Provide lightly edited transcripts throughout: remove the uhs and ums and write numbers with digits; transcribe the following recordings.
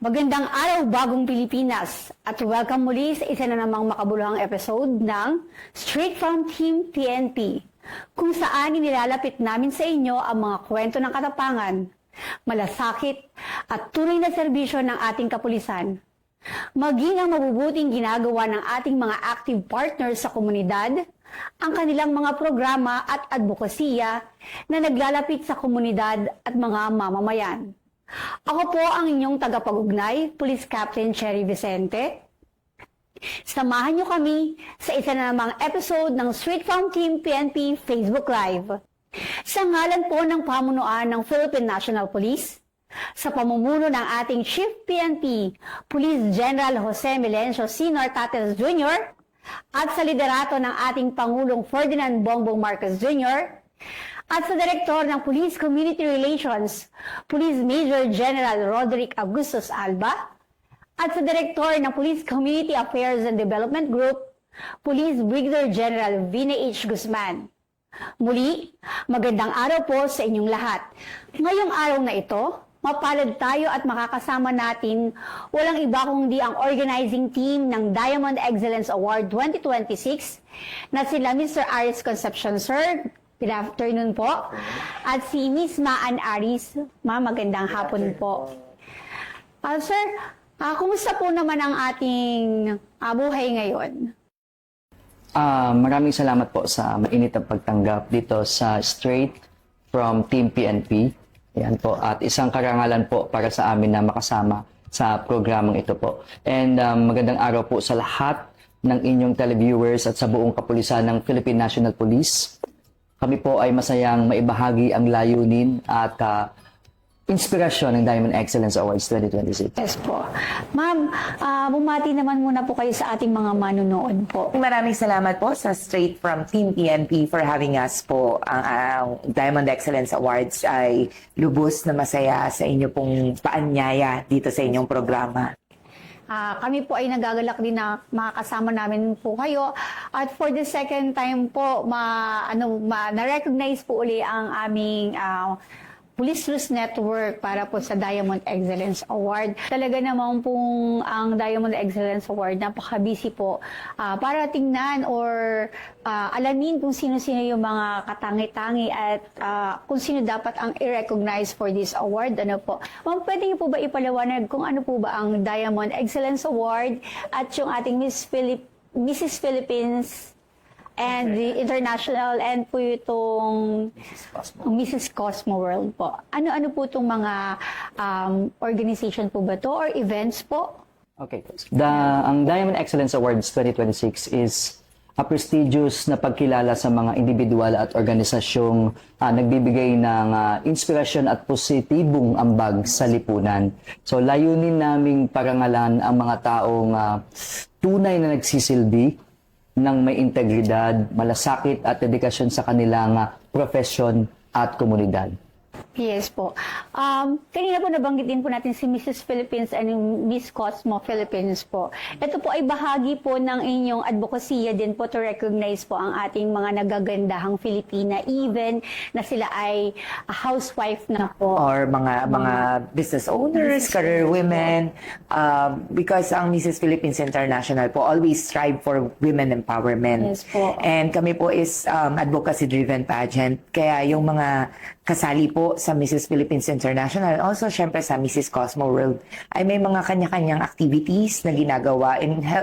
Magandang araw, bagong Pilipinas, at welcome muli sa isa na namang makabuluhang episode ng Straight from Team PNP, kung saan inilalapit namin sa inyo ang mga kwento ng katapangan, malasakit at tunay na serbisyo ng ating kapulisan, maging ang mabubuting ginagawa ng ating mga active partners sa komunidad, ang kanilang mga programa at advokasya na naglalapit sa komunidad at mga mamamayan. Ako po ang inyong tagapag-ugnay, Police Captain Cherry Vicente. Samahan niyo kami sa isa na namang episode ng Straight from Team PNP Facebook Live. Sa ngalan po ng pamunuan ng Philippine National Police, sa pamumuno ng ating Chief PNP, Police General Jose Melencio Sr. Tates Jr., at sa liderato ng ating Pangulong Ferdinand Bongbong Marcos Jr., at sa Direktor ng Police Community Relations, Police Major General Roderick Augustus Alba, at sa Direktor ng Police Community Affairs and Development Group, Police Brigadier General Vina H. Guzman. Muli, magandang araw po sa inyong lahat. Ngayong araw na ito, mapalad tayo at makakasama natin walang iba kundi ang organizing team ng Diamond Excellence Award 2026 na sila Mr. Aris Concepcion, Sir. Good afternoon po. At si Miss Maan Aris. Ma'am, magandang hapon po. Sir, kumusta po naman ang ating buhay ngayon? Maraming salamat po sa mainit ang pagtanggap dito sa Straight from Team PNP. Yan po. At isang karangalan po para sa amin na makasama sa programang ito po. And magandang araw po sa lahat ng inyong televiewers at sa buong kapulisan ng Philippine National Police. Kami po ay masayang maibahagi ang layunin at inspirasyon ng Diamond Excellence Awards 2026. Yes po. Ma'am, bumati naman muna po kayo sa ating mga manunood po. Maraming salamat po sa Straight from Team PNP for having us po. Ang Diamond Excellence Awards ay lubos na masaya sa inyo pong paanyaya dito sa inyong programa. Kami po ay nagagalak din na makakasama namin po kayo. At for the second time po, na-recognize po uli ang aming Police News Network para po sa Diamond Excellence Award. Talaga naman pong ang Diamond Excellence Award, napaka-busy po para tingnan or alamin kung sino-sino yung mga katangi-tangi at kung sino dapat ang i-recognize for this award. Ano po? Ma'am, pwede niyo po ba ipaliwanag kung ano po ba ang Diamond Excellence Award at yung ating Mrs. Philippines and the international and po itong Mrs. Cosmo World po. Ano-ano po itong mga organization po ba to or events po? Okay. Ang Diamond Excellence Awards 2026 is a prestigious na pagkilala sa mga individual at organisasyong nagbibigay ng inspirasyon at positibong ambag sa lipunan. So layunin naming parangalan ang mga taong tunay na nagsisilbi ng may integridad, malasakit at dedikasyon sa kanilang profesyon at komunidad. Yes po. Kanina po nabanggit din po natin si Mrs. Philippines and Miss Cosmo Philippines po. Ito po ay bahagi po ng inyong advokasya din po to recognize po ang ating mga nagagandahang Filipina, even na sila ay housewife na po. Or mga business owners, career women, because ang Mrs. Philippines International po always strive for women empowerment. Yes po. And kami po is advocacy-driven pageant. Kaya yung mga kasali po sa Mrs. Philippines International, also syempre sa Mrs. Cosmo World, ay may mga kanya-kanyang activities na ginagawa,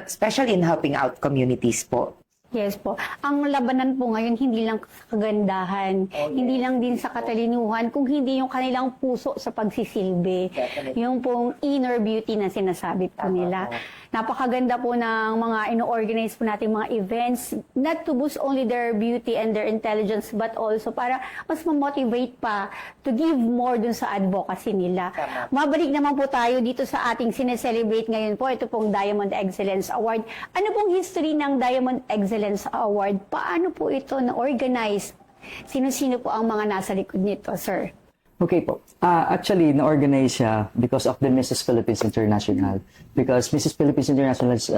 especially in helping out communities po. Yes po. Ang labanan po ngayon, hindi lang sa kagandahan, hindi lang din sa katalinuhan, kung hindi yung kanilang puso sa pagsisilbi. Definitely. Yung pong inner beauty na sinasabi po nila. Napakaganda po ng mga ino-organize po natin mga events, not to boost only their beauty and their intelligence, but also para mas ma-motivate pa to give more dun sa advocacy nila. Mabalik naman po tayo dito sa ating sineselebrate ngayon po, ito pong Diamond Excellence Award. Ano pong history ng Diamond Excellence Award? Paano po ito na-organize? Sino-sino po ang mga nasa likod nito, sir? Okay po. Actually, na-organize siya because of the Mrs. Philippines International. Because Mrs. Philippines International is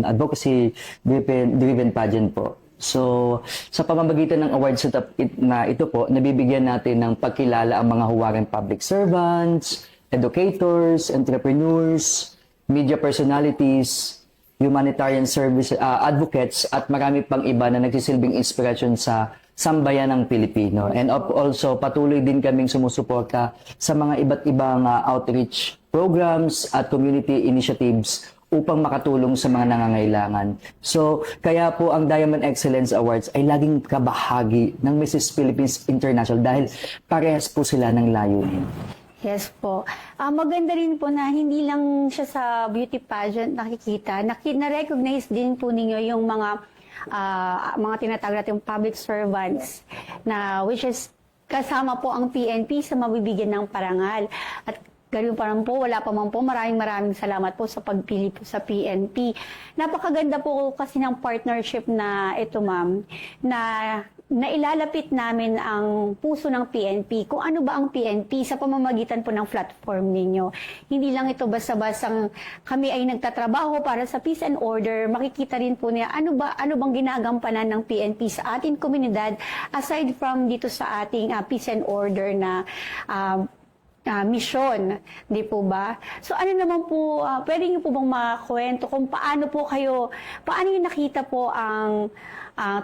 advocacy-driven pageant po. So, sa pamamagitan ng awards na ito po, nabibigyan natin ng pagkilala ang mga huwaring public servants, educators, entrepreneurs, media personalities, humanitarian service advocates, at marami pang iba na nagsisilbing inspirasyon sa sambayan ng Pilipino. And also, patuloy din kaming sumusuporta sa mga iba't ibang outreach programs at community initiatives upang makatulong sa mga nangangailangan. So, kaya po ang Diamond Excellence Awards ay laging kabahagi ng Mrs. Philippines International dahil parehas po sila ng layunin. Yes po. Maganda rin po na hindi lang siya sa beauty pageant nakikita. Na-recognize din po ninyo yung mga tinatawag natin public servants na which is kasama po ang PNP sa mabibigyan ng parangal. At ganoon pa rin po, wala pa man po, maraming salamat po sa pagpili po sa PNP. Napakaganda po kasi ng partnership na ito, ma'am, na nailalapit namin ang puso ng PNP. Kung ano ba ang PNP sa pamamagitan po ng platform ninyo. Hindi lang ito basta-basta kami ay nagtatrabaho para sa peace and order. Makikita rin po niya ano bang ginagampanan ng PNP sa ating komunidad aside from dito sa ating peace and order na mission, di po ba? So ano naman po, pwede niyo po bang makwento kung paano yung nakita po ang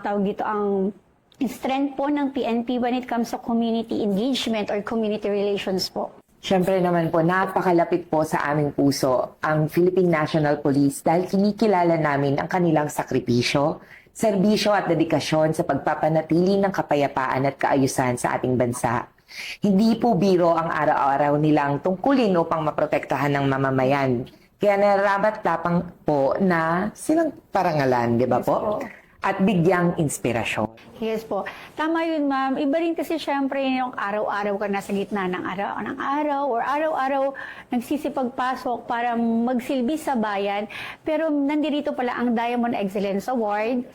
tawag dito, ang strength po ng PNP when it comes to community engagement or community relations po? Siyempre naman po, napakalapit po sa aming puso ang Philippine National Police dahil kinikilala namin ang kanilang sakripisyo, serbisyo at dedikasyon sa pagpapanatili ng kapayapaan at kaayusan sa ating bansa. Hindi po biro ang araw-araw nilang tungkulin upang maprotektahan ng mamamayan. Kaya nararapat-tapang po na silang parangalan, di ba po? At bigyang inspirasyon. Yes po. Tama yun, ma'am. Iba rin kasi syempre yung araw-araw ka nasa gitna ng araw or araw-araw nagsisipagpasok para magsilbi sa bayan. Pero nandirito pala ang Diamond Excellence Award.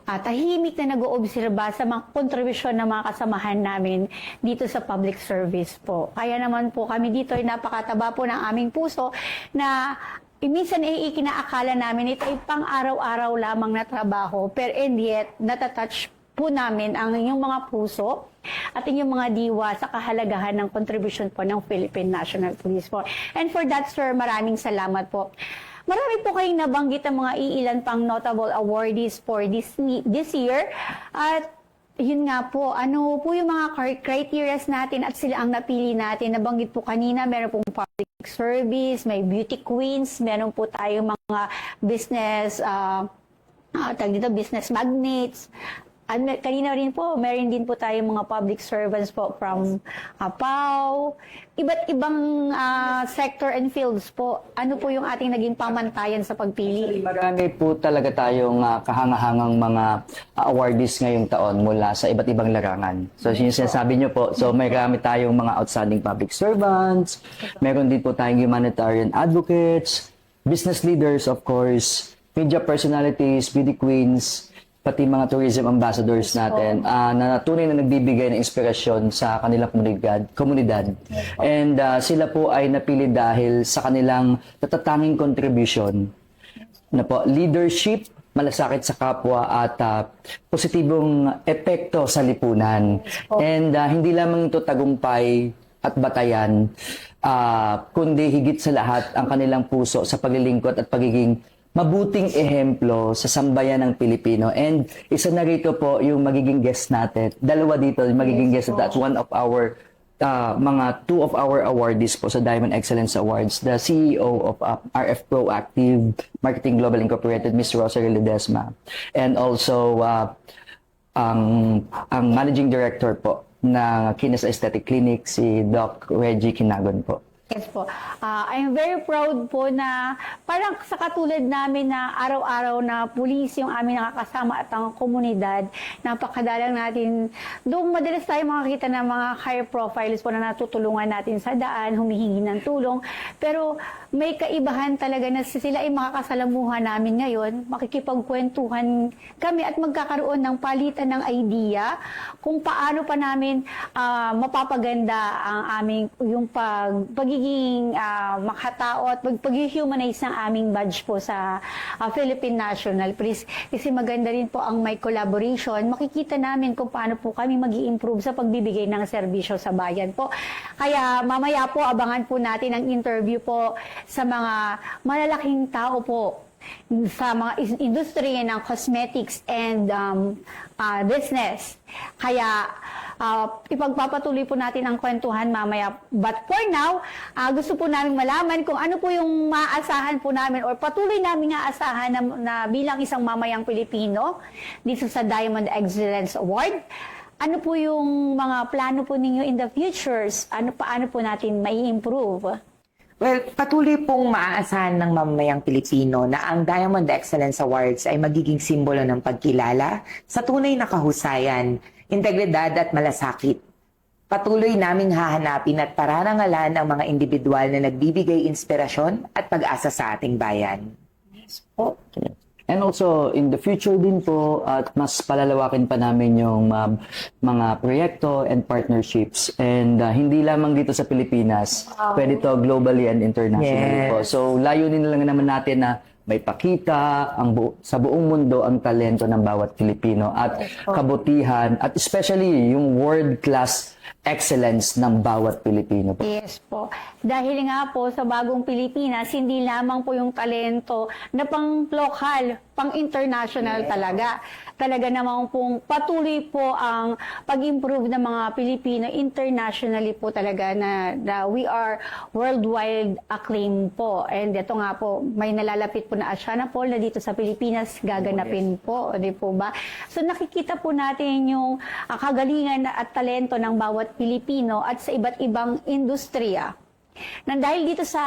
Tahimik na nag-oobserba sa mga kontribusyon ng mga kasamahan namin dito sa public service po. Kaya naman po kami dito ay napakataba po ng aming puso na minsan ay ikinaakala namin ito ay pang araw-araw lamang na trabaho, and yet natatouch po namin ang inyong mga puso at inyong mga diwa sa kahalagahan ng contribution po ng Philippine National Police po. And for that, sir, maraming salamat po. Marami po kayong nabanggit ang mga iilan pang notable awardees for this year. At yun nga po, ano po yung mga criteria natin at sila ang napili natin. Nabanggit po kanina, meron pong public service, may beauty queens, meron po tayong mga business, business magnates. At kanina rin po, meron din po tayong mga public servants po from PAO, iba't ibang sector and fields po. Ano po yung ating naging pamantayan sa pagpili? Marami po talaga tayong kahangahangang mga awardees ngayong taon mula sa iba't ibang larangan. So, yung sinasabi nyo po, so marami tayong mga outstanding public servants, meron din po tayong humanitarian advocates, business leaders of course, media personalities, beauty queens, pati mga tourism ambassadors natin na tunay na nagbibigay ng inspirasyon sa kanilang komunidad. And sila po ay napili dahil sa kanilang natatanging contribution na po, leadership, malasakit sa kapwa at positibong epekto sa lipunan. And hindi lamang ito tagumpay at batayan, kundi higit sa lahat ang kanilang puso sa paglilingkod at pagiging mabuting ehemplo sa sambayan ng Pilipino. And isa na rito po yung magiging guest natin. Dalawa dito yung magiging guest at one of our two of our awardees po sa Diamond Excellence Awards. The CEO of RF Proactive Marketing Global Incorporated, Ms. Rosary Ledesma. And also ang Managing Director po ng Kinas Aesthetic Clinic, si Doc Reggie Kinagon po. Yes po. I'm very proud po na parang sa katulad namin na araw-araw na pulis yung aming nakakasama at ang komunidad, napakadalang natin. Doon madalas tayo makakita ng mga high profiles po na natutulungan natin sa daan, humihingi ng tulong. Pero may kaibahan talaga na sila ay makakasalamuhan namin ngayon, makikipagkwentuhan kami at magkakaroon ng palitan ng idea kung paano pa namin mapapaganda ang aming yung pagiging pagiging makatao at pag-humanize ng aming badge po sa Philippine National Police. Kasi maganda rin po ang may collaboration. Makikita namin kung paano po kami mag-i-improve sa pagbibigay ng serbisyo sa bayan po. Kaya mamaya po, abangan po natin ang interview po sa mga malalaking tao po sa mga industriya ng cosmetics and business. Kaya ipagpapatuloy po natin ang kwentuhan mamaya. But for now, gusto po namin malaman kung ano po yung maaasahan po namin or patuloy namin aasahan na bilang isang mamayang Pilipino dito sa Diamond Excellence Award. Ano po yung mga plano po ninyo in the futures? Paano po natin mai improve? Well, patuloy pong maaasahan ng mamamayang Pilipino na ang Diamond Excellence Awards ay magiging simbolo ng pagkilala sa tunay na kahusayan, integridad at malasakit. Patuloy naming hahanapin at pararangalan ang mga individual na nagbibigay inspirasyon at pag-asa sa ating bayan. And also, in the future din po, at mas palalawakin pa namin yung mga proyekto and partnerships. And hindi lamang dito sa Pilipinas, pwede to globally and internationally po. Yes. So, layunin lang naman natin na may pakita sa buong mundo ang talento ng bawat Pilipino at kabutihan at especially yung world-class excellence ng bawat Pilipino po. Yes po. Dahil nga po sa bagong Pilipinas, hindi lamang po yung talento na pang-lokal, pang-international talaga. Talaga namang pong patuloy po ang pag-improve ng mga Pilipino internationally po talaga na we are worldwide acclaim po. And ito nga po, may nalalapit po na Asiana Poll na dito sa Pilipinas gaganapin po. Di po ba? So nakikita po natin yung kagalingan at talento ng bawat Pilipino at sa iba't ibang industriya. Nang dahil dito sa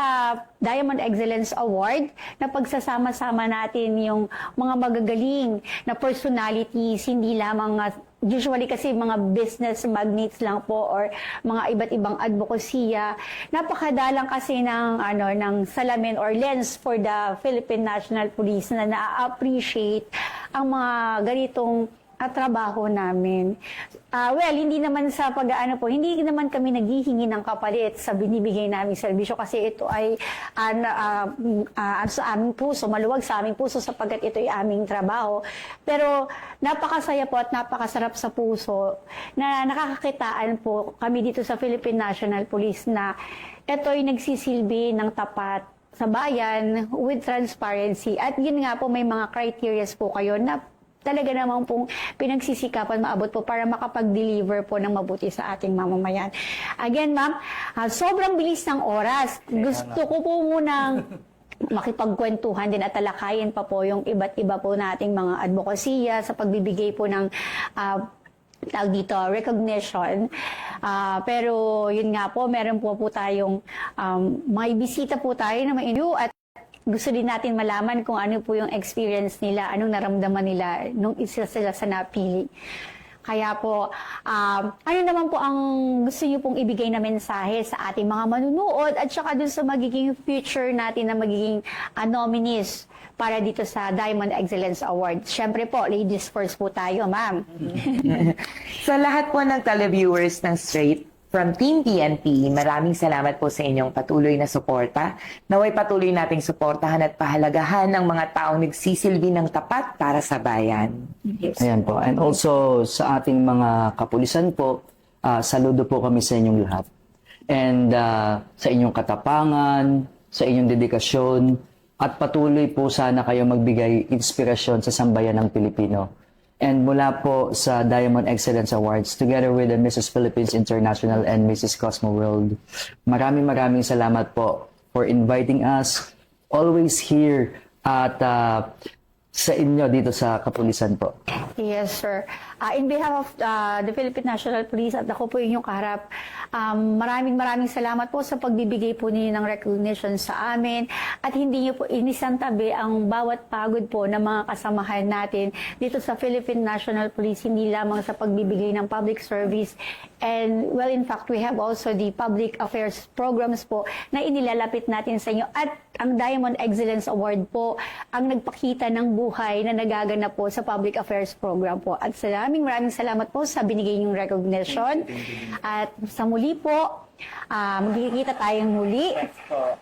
Diamond Excellence Award, na pagsasama-sama natin yung mga magagaling na personalities, hindi lamang usually kasi mga business magnates lang po or mga iba't ibang advokasya. Napakadalang kasi ng salamin or lens for the Philippine National Police na na-appreciate ang mga ganitong trabaho namin. Well, hindi naman sa pag-aano po, hindi naman kami naghihingi ng kapalit sa binibigay naming serbisyo kasi ito ay sa aming puso, maluwag sa aming puso sapagkat ito ay aming trabaho. Pero napakasaya po at napakasarap sa puso na nakakakitaan po kami dito sa Philippine National Police na ito ay nagsisilbi ng tapat sa bayan with transparency. At yun nga po, may mga criteria po kayo na talaga namang pong pinagsisikapan maabot po para makapag-deliver po ng mabuti sa ating mamamayan. Again, ma'am, sobrang bilis ng oras. Gusto ko po munang makipagkwentuhan din at talakayin pa po yung iba't iba po nating mga advokasya sa pagbibigay po ng tawag dito, recognition. Pero yun nga po, meron po tayong may bisita po tayo na may interview at gusto din natin malaman kung ano po yung experience nila, anong naramdaman nila nung isa sila sa napili. Kaya po, ano naman po ang gusto niyo pong ibigay na mensahe sa ating mga manunood at saka dun sa magiging future natin na magiging nominees para dito sa Diamond Excellence Award. Siyempre po, ladies first po tayo, ma'am. Sa lahat po ng televiewers ng Straight, from Team PNP, maraming salamat po sa inyong patuloy na suporta. Naway patuloy nating suportahan at pahalagahan ng mga taong nagsisilbi ng tapat para sa bayan. Ayan po. And also sa ating mga kapulisan po, saludo po kami sa inyong lahat. And sa inyong katapangan, sa inyong dedikasyon, at patuloy po sana kayo magbigay inspirasyon sa sambayan ng Pilipino. And mula po sa Diamond Excellence Awards, together with the Mrs. Philippines International and Mrs. Cosmo World, maraming salamat po for inviting us, always here at sa inyo dito sa kapulisan po. Yes, sir. In behalf of the Philippine National Police at ako po inyong kaharap, maraming salamat po sa pagbibigay po ninyo ng recognition sa amin at hindi niyo po inisantabi ang bawat pagod po ng mga kasamahan natin dito sa Philippine National Police, hindi lamang sa pagbibigay ng public service. And well, in fact, we have also the public affairs programs po na inilalapit natin sa inyo at ang Diamond Excellence Award po ang nagpakita ng buhay na nagaganap po sa public affairs program po. At maraming salamat po sa binigay niyong recognition. At sa muli po, magkikita tayong muli.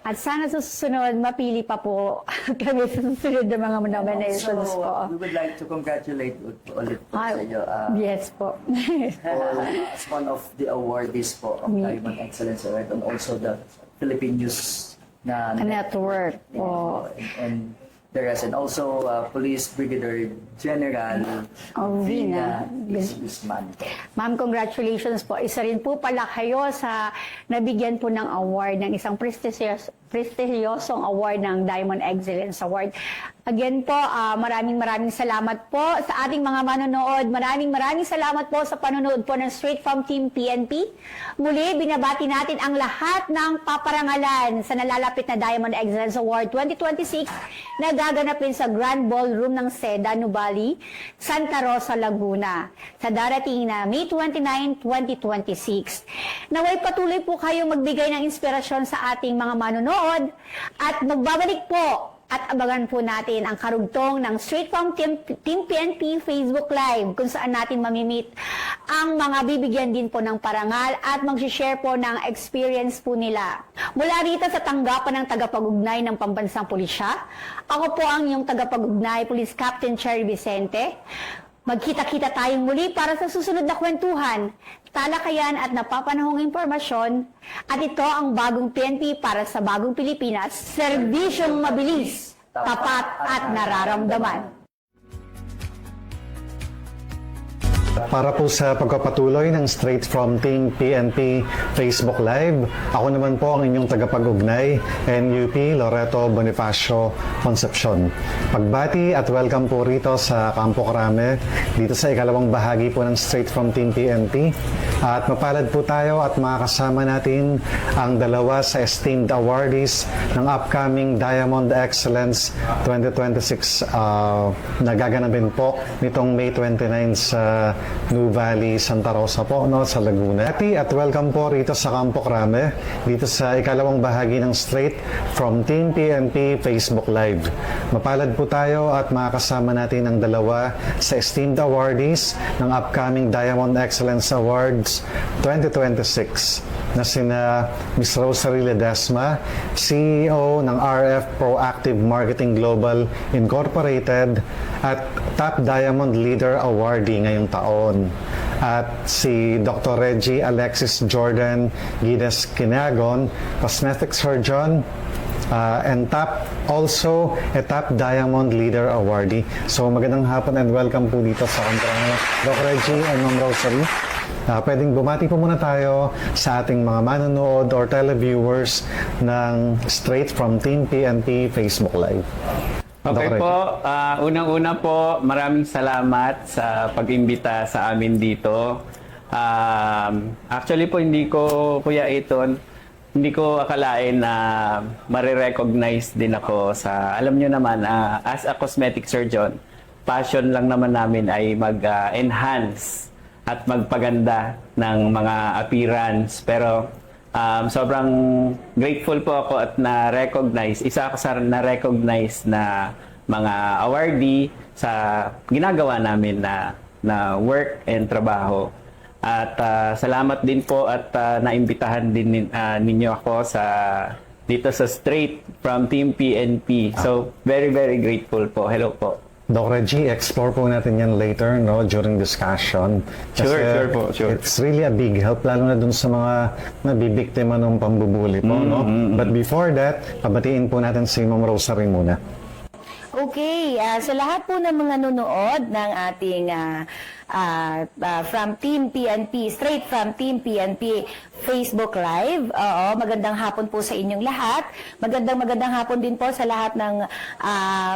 At sana sa susunod, mapili pa po kami sa susunod na mga nominations So, po. we would like to congratulate ulit po sa inyo. Yes po. As one of the awardees po of Diamond Excellence Award and also the Philippine News na Network po. and the rest, and also Police Brigadier General Vina Guzman. Ma'am, congratulations po. Isa rin po pala kayo sa nabigyan po ng award, ng isang prestigyosong award ng Diamond Excellence Award. Again po, maraming salamat po sa ating mga manonood. Maraming salamat po sa panonood po ng Straight from Team PNP. Muli, binabati natin ang lahat ng paparangalan sa nalalapit na Diamond Excellence Award 2026 na gaganapin sa Grand Ballroom ng Seda, Nubali, Santa Rosa, Laguna sa darating na May 29, 2026. Naway patuloy po kayong magbigay ng inspirasyon sa ating mga manonood at magbabalik po at abangan po natin ang karugtong ng Straight from Team PNP Facebook Live kung saan natin mamimit ang mga bibigyan din po ng parangal at mag-share po ng experience po nila. Mula rito sa tanggapan ng tagapag-ugnay ng Pambansang Pulisya, ako po ang iyong tagapag-ugnay, Police Captain Cherry Vicente. Magkita-kita tayong muli para sa susunod na kwentuhan, talakayan at napapanahong impormasyon. At ito ang bagong PNP para sa bagong Pilipinas, serbisyong mabilis, tapat at nararamdaman. Para po sa pagpapatuloy ng Straight from Team PNP Facebook Live, ako naman po ang inyong tagapag-ugnay, NUP Loreto Bonifacio Concepcion. Pagbati at welcome po rito sa Campo Crame, dito sa ikalawang bahagi po ng Straight from Team PNP. At mapalad po tayo at makakasama natin ang dalawa sa esteemed awardees ng upcoming Diamond Excellence 2026 na gaganapin po nitong May 29 sa New Valley, Santa Rosa po, no, sa Laguna. At welcome po rito sa Campo Crame, dito sa ikalawang bahagi ng Straight from Team PNP Facebook Live. Mapalad po tayo at makakasama natin ang dalawa sa esteemed awardees ng upcoming Diamond Excellence Awards 2026 na sina Ms. Rosary Ledesma, CEO ng RF Proactive Marketing Global Incorporated at Top Diamond Leader Awardee ngayong taon. At si Dr. Reggie Alexis Jordan Gides Quinagon, Cosmetic Surgeon, and also a Top Diamond Leader Awardee. So magandang hapon and welcome po dito sa kontrang Dr. Reggie and Ma'am Rosary. Pwedeng bumati po muna tayo sa ating mga manonood or televiewers ng Straight from Team PNP Facebook Live. Okay Dr. po, unang-una po, maraming salamat sa pag-imbita sa amin dito. Actually po, Kuya Eton, hindi ko akalain na marirecognize din ako sa, alam nyo naman, as a cosmetic surgeon, passion lang naman namin ay mag-enhance at magpaganda ng mga appearance. Pero sobrang grateful po ako at isa ako sa na-recognize na mga awardee sa ginagawa namin na work and trabaho. At salamat din po at naimbitahan din ninyo ako dito sa Straight from Team PNP. So, very, very grateful po. Hello po. Dr. Reggie, explore po natin yan later, no, during discussion. Sure po, sure. It's really a big help, lalo na dun sa mga nabibiktima ng pambubuli po, no? But before that, pabatiin po natin si Ma'am Rosary muna. Okay, sa lahat po ng mga nanonood ng ating from Team PNP, Straight from Team PNP Facebook Live. Magandang hapon po sa inyong lahat. Magandang hapon din po sa lahat ng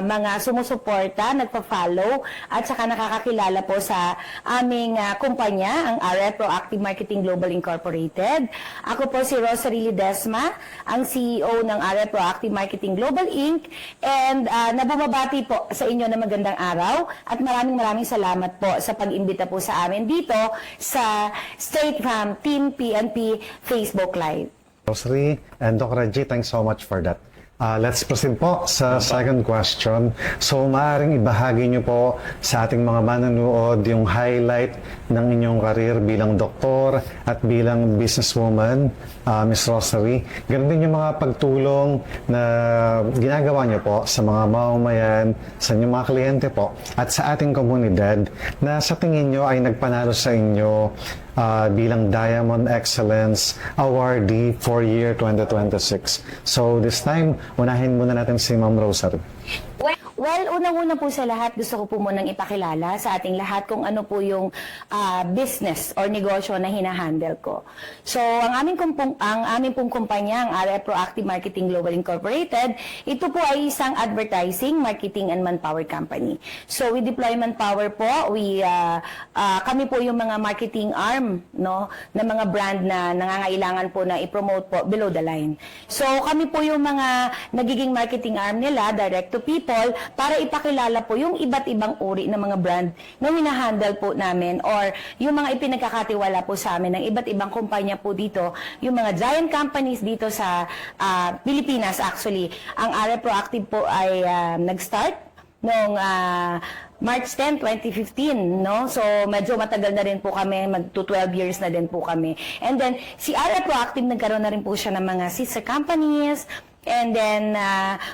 mga sumusuporta, nagpa-follow at saka nakakakilala po sa aming kumpanya, ang RF Proactive Marketing Global Incorporated. Ako po si Rosary Ledesma, ang CEO ng RF Proactive Marketing Global Inc. And nabumabati po sa inyo na magandang araw at maraming salamat po sa pag-imbita po sa amin dito sa Straight from Team PNP Facebook Live. Rosary and Dr. Reggie, thanks so much for that. Let's proceed po sa second question. So, maaaring ibahagi niyo po sa ating mga manonood yung highlight ng inyong karir bilang doktor at bilang businesswoman, Miss Rosary. Ganun din yung mga pagtulong na ginagawa niyo po sa mga mamamayan, sa inyong mga kliyente po, at sa ating komunidad na sa tingin niyo ay nagpanalo sa inyo bilang Diamond Excellence Awardee for year 2026. So this time, unahin muna natin si Ma'am Rosary. Well, unang-una po sa lahat, gusto ko po munang ipakilala sa ating lahat kung ano po yung business or negosyo na hinahandle ko. So, ang aming pong kumpanya, ang RF Proactive Marketing Global Incorporated, ito po ay isang advertising, marketing, and manpower company. So, with deploy manpower po, kami po yung mga marketing arm, no, ng mga brand na nangangailangan po na i-promote po below the line. So, kami po yung mga nagiging marketing arm nila, direct to people, para ipakilala po yung iba't ibang uri ng mga brand na hinahandle po namin or yung mga ipinagkakatiwala po sa amin ng iba't ibang kumpanya po dito, yung mga giant companies dito sa Pilipinas actually. Ang RF Proactive po ay nag-start noong March 10, 2015, no? So, medyo matagal na rin po kami, magto 12 years na din po kami. And then, si RF Proactive, nagkaroon na rin po siya ng mga sister companies, and then,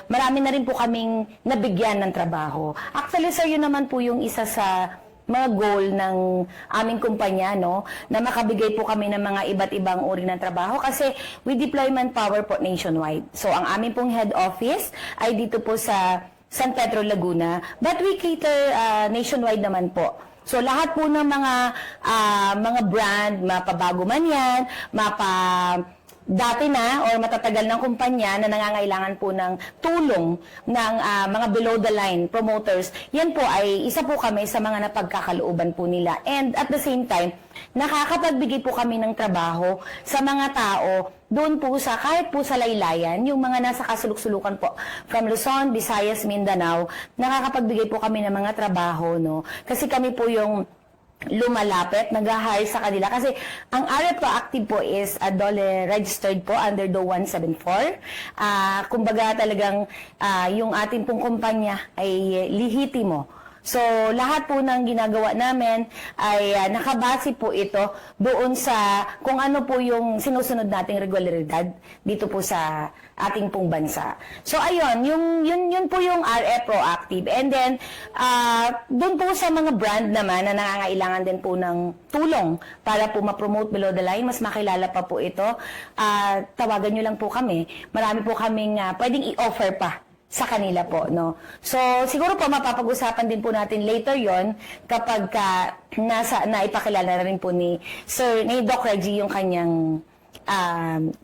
marami na rin po kaming nabigyan ng trabaho. Actually, sir, yun naman po yung isa sa mga goal ng aming kumpanya, no? Na makabigay po kami ng mga iba't ibang uri ng trabaho kasi we deploy manpower po nationwide. So, ang aming pong head office ay dito po sa San Pedro, Laguna. But we cater nationwide naman po. So, lahat po ng mga brand, mapabago man yan, dati na or matatagal ng kumpanya na nangangailangan po ng tulong ng mga below the line promoters, yan po ay isa po kami sa mga napagkakalooban po nila. And at the same time, nakakapagbigay po kami ng trabaho sa mga tao doon po sa, kahit po sa laylayan, yung mga nasa kasuluk-sulukan po, from Luzon, Visayas, Mindanao, nakakapagbigay po kami ng mga trabaho, no? Kasi kami po yung lumalapit, nag-hire sa kanila. Kasi ang RF Proactive po is DOLE registered po under DO 174. Kumbaga talagang yung ating pong kumpanya ay lihitimo. So, lahat po ng ginagawa namin ay nakabase po ito doon sa kung ano po yung sinusunod nating regularidad dito po sa ating pong bansa. So, ayun, yun po yung RF Proactive. And then, doon po sa mga brand naman na nangangailangan din po ng tulong para po ma-promote below the line, mas makilala pa po ito, tawagan nyo lang po kami. Marami po kaming pwedeng i-offer pa sa kanila po, no? So, siguro po mapapag-usapan din po natin later yon kapag naipakilala na rin po ni Doc Reggie yung kanyang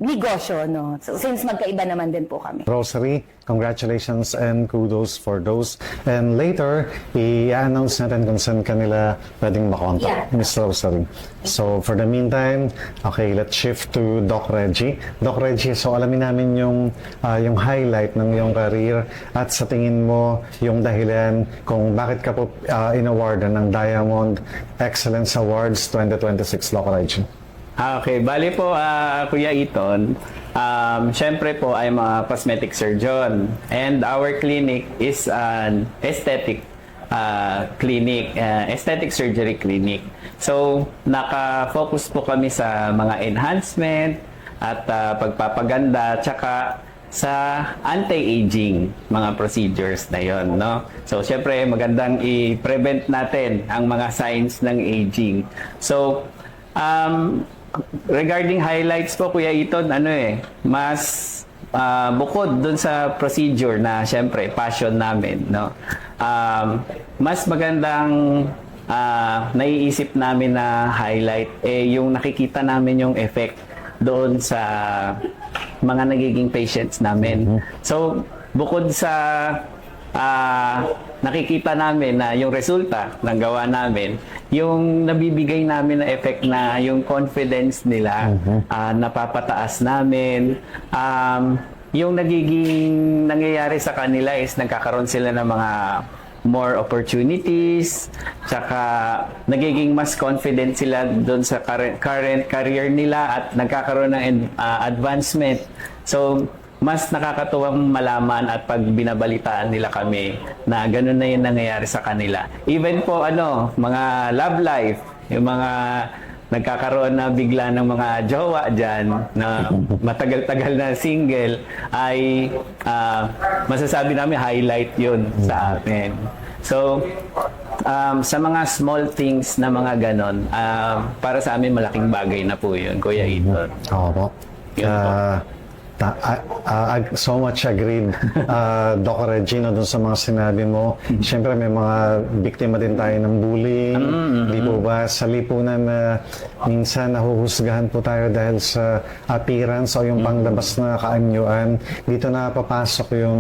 negosyo, no? So, since magkaiba naman din po kami. Rosary, congratulations and kudos for those. And later, i-announce natin kung saan kanila pwedeng makontak, Miss Rosary. So, for the meantime, okay, let's shift to Doc Reggie. Doc Reggie, so alamin namin yung highlight ng iyong career at sa tingin mo yung dahilan kung bakit ka po in-awardan ng Diamond Excellence Awards 2026, Doc Reggie. Okay, bali po Kuya Iton, syempre po I'm a cosmetic surgeon and our clinic is an aesthetic clinic, aesthetic surgery clinic. So, naka-focus po kami sa mga enhancement at pagpapaganda tsaka sa anti-aging mga procedures na yon, no? So, syempre magandang i-prevent natin ang mga signs ng aging. So, regarding highlights po, Kuya Iton, mas bukod dun sa procedure na syempre passion namin, no? Mas magandang naiisip namin na highlight yung nakikita namin yung effect doon sa mga nagiging patients namin. So, bukod sa nakikita namin na yung resulta ng gawa namin, yung nabibigay namin na effect na yung confidence nila, napapataas namin, yung nagiging nangyayari sa kanila is nagkakaroon sila ng mga more opportunities, tsaka nagiging mas confident sila doon sa current career nila at nagkakaroon ng advancement. So, mas nakakatuwang malaman at pag binabalitaan nila kami na ganun na yung nangyayari sa kanila. Even po mga love life, yung mga nagkakaroon na bigla ng mga jowa dyan na matagal-tagal na single ay masasabi namin highlight yun sa amin. So, sa mga small things na mga ganon, para sa amin malaking bagay na po yun, Kuya Iton. Oo po. Yun po. So much agreed, Doc Regino, dun sa mga sinabi mo. Siyempre, may mga biktima din tayo ng bullying. Di po ba? Sa lipunan na minsan nahuhusgahan po tayo dahil sa appearance o yung panglabas na kaanyuan. Dito na papasok yung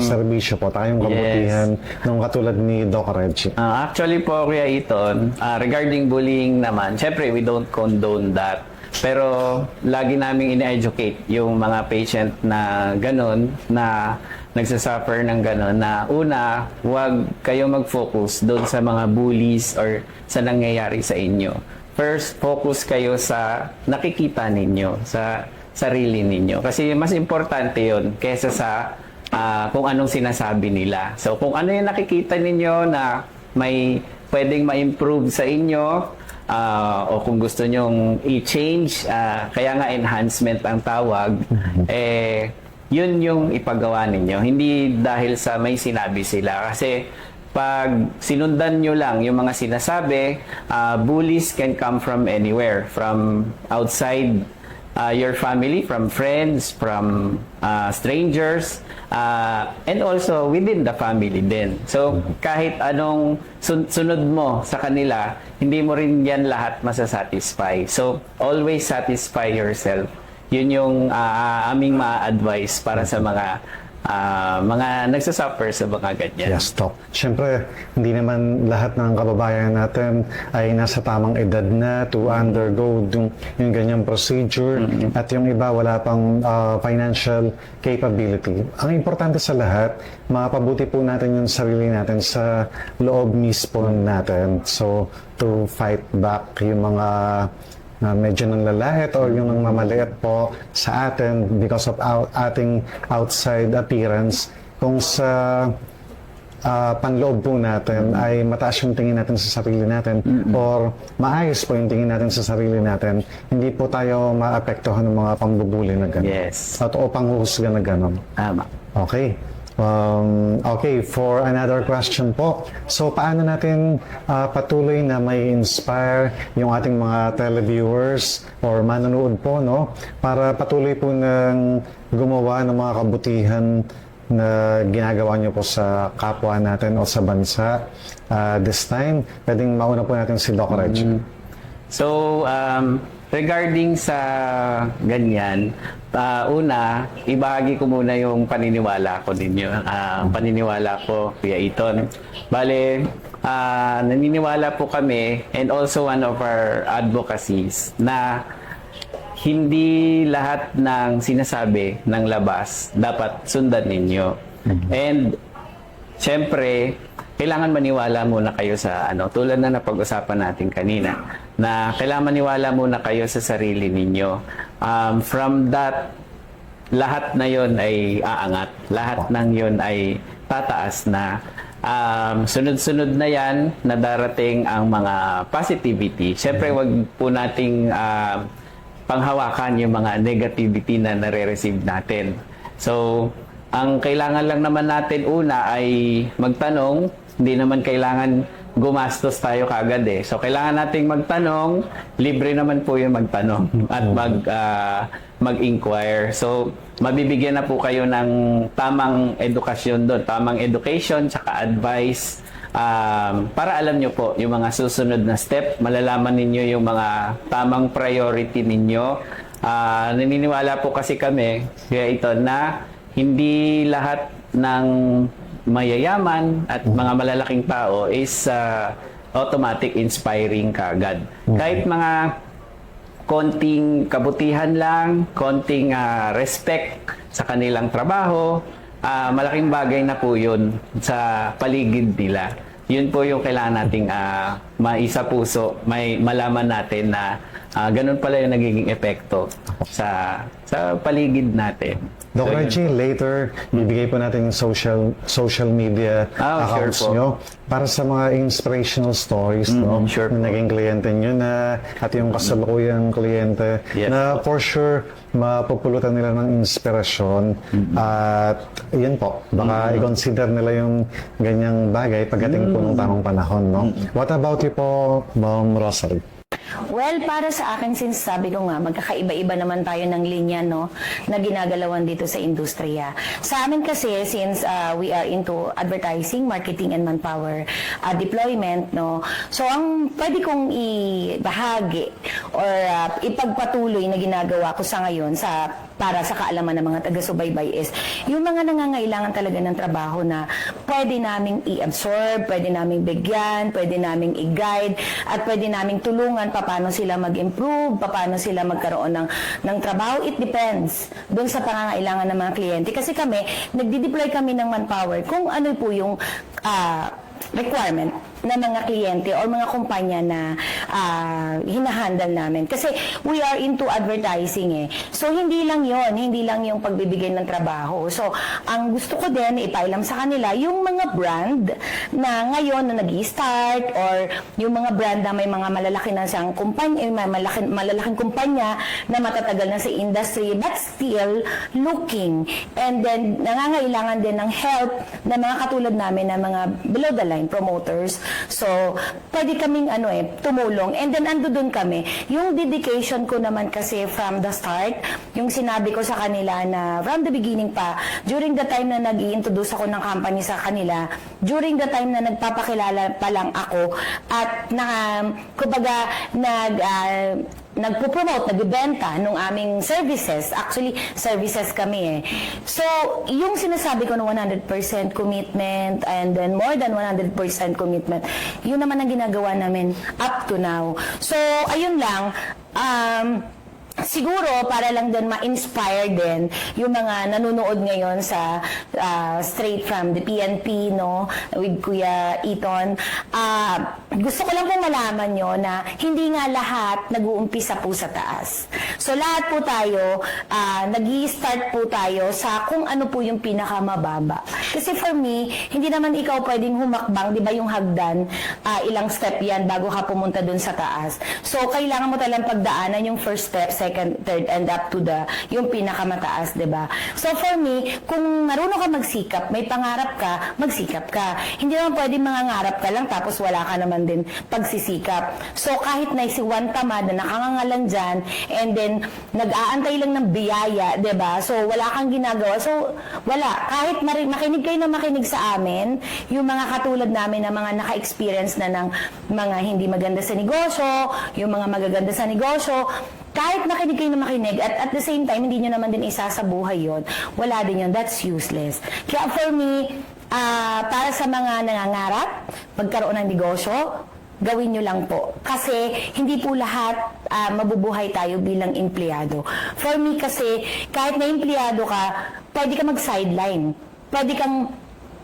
serbisyo po, tayong kabutihan nung katulad ni Doc Reggie. Actually po, Kuya Iton, regarding bullying naman, syempre we don't condone that. Pero lagi naming ine-educate yung mga patient na ganon, na nagsasuffer ng ganon, na una, huwag kayo mag-focus doon sa mga bullies or sa nangyayari sa inyo. First, focus kayo sa nakikita ninyo, sa sarili ninyo. Kasi mas importante yun kesa sa kung anong sinasabi nila. So kung ano yung nakikita ninyo na may pwedeng ma-improve sa inyo, o kung gusto nyong i-change, kaya nga enhancement ang tawag, yun yung ipagawa ninyo. Hindi dahil sa may sinabi sila. Kasi pag sinundan nyo lang yung mga sinasabi, bullies can come from anywhere. From outside your family, from friends, from strangers, and also within the family din. So, kahit anong sunod mo sa kanila, hindi mo rin yan lahat masasatisfy. So, always satisfy yourself. Yun yung aming ma-advise para sa mga nagsasuffer sa mga ganyan. Yes, Doc. Siyempre, hindi naman lahat ng kababayan natin ay nasa tamang edad na to undergo yung ganyang procedure at yung iba wala pang financial capability. Ang importante sa lahat, mapabuti po natin yung sarili natin sa loob mismo natin. So, to fight back yung mga medyo nanlalait o yung nang mamaliit po sa atin because of ating outside appearance. Kung sa panloob po natin ay mataas yung tingin natin sa sarili natin or maayos po yung tingin natin sa sarili natin, hindi po tayo maapektuhan ng mga pangbubuli na gano'n. Yes. At o panghuhusga na gano'n. Tama. Okay. Okay, for another question po. So, paano natin patuloy na may inspire yung ating mga televiewers or manonood po, no? Para patuloy po ng gumawa ng mga kabutihan na ginagawa niyo po sa kapwa natin o sa bansa. This time, pwedeng mauna po natin si Doc Reggie. So, regarding sa ganyan, una, ibahagi ko muna yung paniniwala ko ninyo. Paniniwala ko, Kuya Iton. Bale, naniniwala po kami and also one of our advocacies na hindi lahat ng sinasabi ng labas dapat sundan ninyo. And, syempre, kailangan maniwala muna kayo sa tulad na napag-usapan natin kanina, na kailangan maniwala muna kayo sa sarili ninyo. From that, lahat na yon ay aangat. Lahat ng yon ay tataas na. Sunod-sunod na yan na darating ang mga positivity. Siyempre, wag po nating panghawakan yung mga negativity na nare-receive natin. So, ang kailangan lang naman natin una ay magtanong. Hindi naman kailangan gumastos tayo kagad eh. So, kailangan nating magtanong. Libre naman po yung magtanong at mag-inquire. So, mabibigyan na po kayo ng tamang edukasyon doon. Tamang education, tsaka advice. Para alam nyo po yung mga susunod na step. Malalaman ninyo yung mga tamang priority ninyo. Naniniwala po kasi kami, kaya ito, na hindi lahat ng mayayaman at mga malalaking tao is automatic inspiring kaagad. Kahit mga konting kabutihan lang, konting respect sa kanilang trabaho, malaking bagay na po yun sa paligid nila. Yun po yung kailangan nating maisa puso, may malaman natin na ganun pala yung nagiging epekto sa paligid natin. Doc Reggie, later, bibigay po natin yung social media Sure accounts po. nyo para sa mga inspirational stories no, sure na po. naging kliyente nyo na at yung kasalukuyang kliyente Yes na for sure mapupulutan nila ng inspirasyon at yun po, baka i-consider nila yung ganyang bagay pagdating po ng tamang panahon. No? What about you po, Ma'am Rosary? Well, para sa akin, since sabi ko nga, magkakaiba-iba naman tayo ng linya, no, na ginagalawan dito sa industriya. Sa amin kasi, since we are into advertising, marketing, and manpower deployment, no, so ang pwede kong ibahagi or ipagpatuloy na ginagawa ko sa ngayon para sa kaalaman ng mga taga-subaybay is yung mga nangangailangan talaga ng trabaho na pwede naming i-absorb, pwede naming bigyan, pwede naming i-guide, at pwede naming tulungan paano sila mag-improve, paano sila magkaroon ng trabaho. It depends doon sa pangangailangan ng mga kliyente. Kasi kami, nagdi-deploy kami ng manpower kung ano po yung requirement ng mga kliyente or mga kumpanya na hinahandle namin. Kasi we are into advertising So, hindi lang yung pagbibigay ng trabaho. So, ang gusto ko din, ipailam sa kanila, yung mga brand na ngayon na nag-i-start or yung mga brand na may mga malalaki na siyang kumpanya, malalaking kumpanya na matatagal na sa industry but still looking. And then, nangangailangan din ng help na mga katulad namin na mga below the line promoters. So, pwede kaming tumulong. And then, ando dun kami. Yung dedication ko naman kasi from the start, yung sinabi ko sa kanila na from the beginning pa, during the time na nag-i-introduce ako ng company sa kanila, during the time na nagpapakilala pa lang ako, at nagpo-promote, nagbibenta nung aming services. Actually, services kami So, yung sinasabi ko ng 100% commitment and then more than 100% commitment, yun naman ang ginagawa namin up to now. So, ayun lang. Siguro, para lang din ma-inspire din yung mga nanonood ngayon sa straight from the PNP, no, with Kuya Eton. Gusto ko lang pong malaman nyo na hindi nga lahat nag-uumpisa po sa taas. So, lahat po tayo, nag-i-start po tayo sa kung ano po yung pinakamababa. Kasi for me, hindi naman ikaw pwedeng humakbang, di ba yung hagdan, ilang step yan bago ka pumunta dun sa taas. So, kailangan mo talagang pagdaanan yung first step, second, third, and up to yung pinakamataas, diba? So for me, kung marunong ka magsikap, may pangarap ka, magsikap ka. Hindi naman pwede mangangarap ka lang tapos wala ka naman din pagsisikap. So kahit na si Juan Tamad na nakangangalan dyan, and then nag-aantay lang ng biyaya, diba? So wala kang ginagawa. So wala. Kahit makinig kayo na makinig sa amin, yung mga katulad namin na mga naka-experience na ng mga hindi maganda sa negosyo, yung mga magaganda sa negosyo, kahit makinig kayo na makinig at the same time, hindi nyo naman din isasabuhay yun, wala din yun. That's useless. Kaya for me, para sa mga nangangarap, magkaroon ng negosyo, gawin nyo lang po. Kasi hindi po lahat mabubuhay tayo bilang empleyado. For me kasi, kahit na empleyado ka, pwede ka mag-sideline. Pwede kang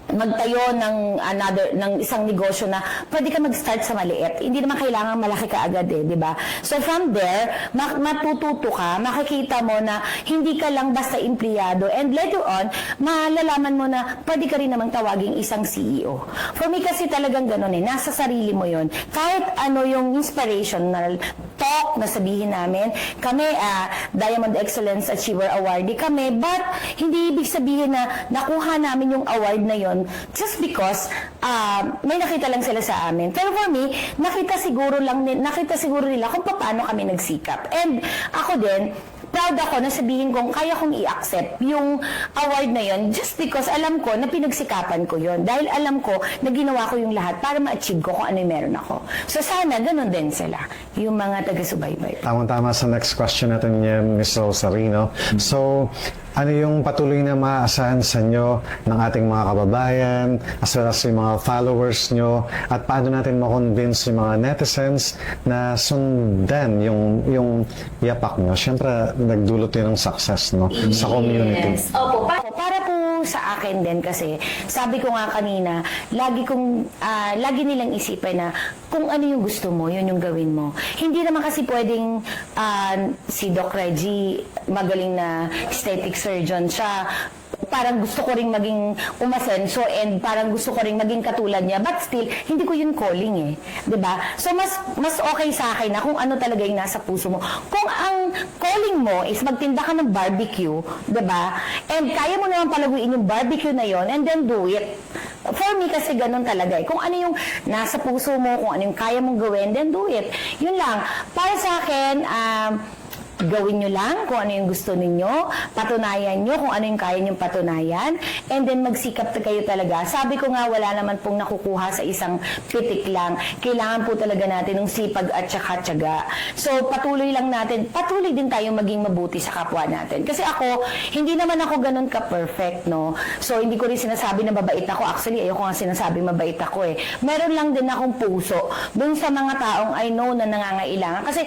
magtayo ng isang negosyo na pwede ka mag-start sa maliit. Hindi naman kailangan malaki ka agad di ba? So from there, matututo ka, makikita mo na hindi ka lang basta empleyado, and later on, malalaman mo na pwede ka rin namang tawaging isang CEO. For me kasi talagang ganun nasa sarili mo yon. Kahit ano yung inspirational talk na sabihin namin, kami Diamond Excellence Achiever Awardee kami, but hindi ibig sabihin na nakuha namin yung award na yon just because may nakita lang sila sa amin. Pero for me, nakita siguro nila kung paano kami nagsikap. And ako din, proud ako na sabihin kong kaya kong i-accept yung award na yon just because alam ko na pinagsikapan ko yon. Dahil alam ko na ginawa ko yung lahat para ma-achieve ko kung ano yung meron ako. So sana ganun din sila, yung mga taga-subaybay. Tama-tama sa next question natin niya, Ms. Rosarino. So, ano yung patuloy na maaasahan sa inyo ng ating mga kababayan, as well as yung mga followers nyo, at paano natin makonvince yung mga netizens na sundan yung yapak nyo? Siyempre, nagdulot yun ng success sa community. Yes. Opo, para po sa akin, akin din kasi, sabi ko nga kanina, lagi nilang isipin na kung ano yung gusto mo, yun yung gawin mo. Hindi naman kasi pwedeng si Doc Reggie, magaling na aesthetic surgeon siya, parang gusto ko ring maging umasenso and parang gusto ko ring maging katulad niya, but still hindi ko yun calling eh, 'di ba? So mas okay sa akin na kung ano talaga yung nasa puso mo. Kung ang calling mo is magtinda ka ng barbecue, 'di ba? And kaya mo naman palaguin yung barbecue na yon and then do it. For me kasi ganun talaga eh. Kung ano yung nasa puso mo, kung ano yung kaya mong gawin, then do it. Yun lang. Para sa akin, gawin nyo lang kung ano yung gusto ninyo, patunayan nyo kung ano yung kaya nyong patunayan, and then magsikap na kayo talaga. Sabi ko nga, wala naman pong nakukuha sa isang pitik lang. Kailangan po talaga natin ng sipag at saka tiyaga. So, patuloy lang natin, patuloy din tayong maging mabuti sa kapwa natin. Kasi ako, hindi naman ako ganun ka-perfect, no? So, hindi ko rin sinasabi na mabait ako. Actually, ayoko nga sinasabi mabait ako eh. Meron lang din akong puso dun sa mga taong I know na nangangailangan. Kasi,